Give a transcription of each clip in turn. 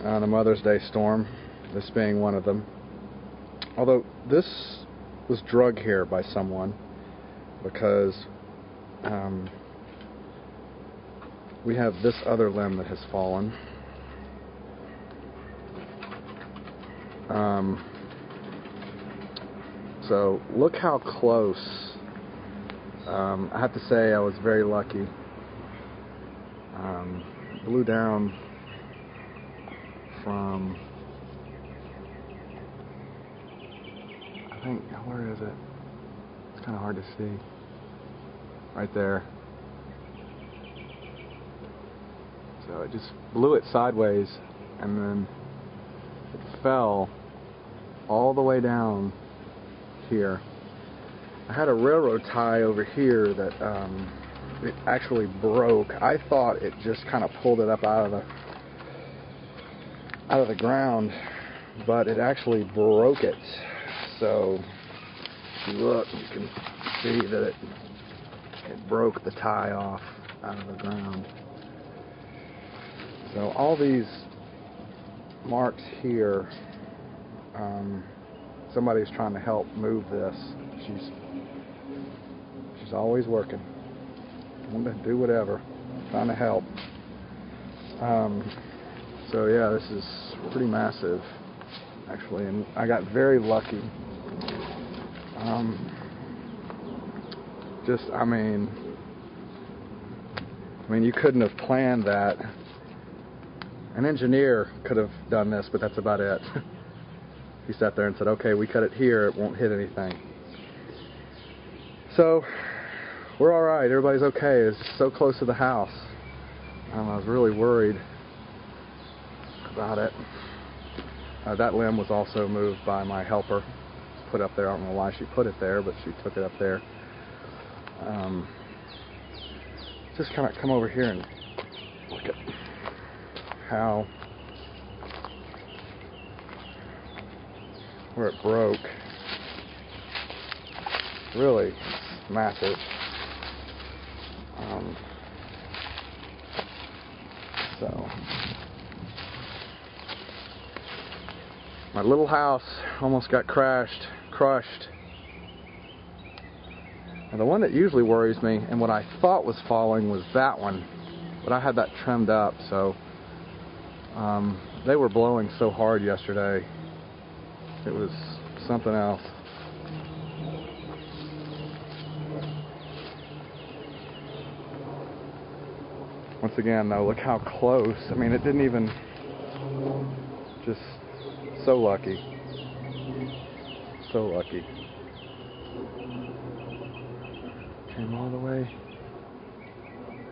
on a Mother's Day storm, this being one of them. Although this was drug here by someone, because we have this other limb that has fallen. So look how close. I have to say I was very lucky. Blew down from, I think, where is it? It's kind of hard to see. Right there. So it just blew it sideways, and then it fell all the way down here. I had a railroad tie over here that it actually broke. I thought it just kind of pulled it up out of the ground, but it actually broke it. So if you look, you can see that it broke the tie off out of the ground. So all these marks here, somebody's trying to help move this. She's always working. Want to do whatever, trying to help. So yeah, this is pretty massive, actually, and I got very lucky. I mean, you couldn't have planned that. An engineer could have done this, but that's about it. He sat there and said, okay, we cut it here, it won't hit anything. So we're alright, everybody's okay. It's so close to the house. I was really worried about it. That limb was also moved by my helper. Put up there. I don't know why she put it there, but she took it up there. Just kind of come over here and look at how where it broke. Really massive. So my little house almost got crushed. And the one that usually worries me, and what I thought was falling, was that one, but I had that trimmed up, so they were blowing so hard yesterday. It was something else. Once again, though, look how close. I mean, it didn't even, just so lucky. So lucky. Came all the way.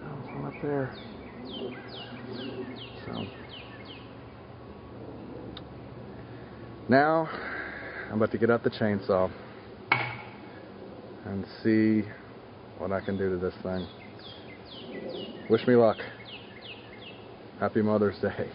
That was one up there. So now I'm about to get out the chainsaw and see what I can do to this thing. Wish me luck. Happy Mother's Day.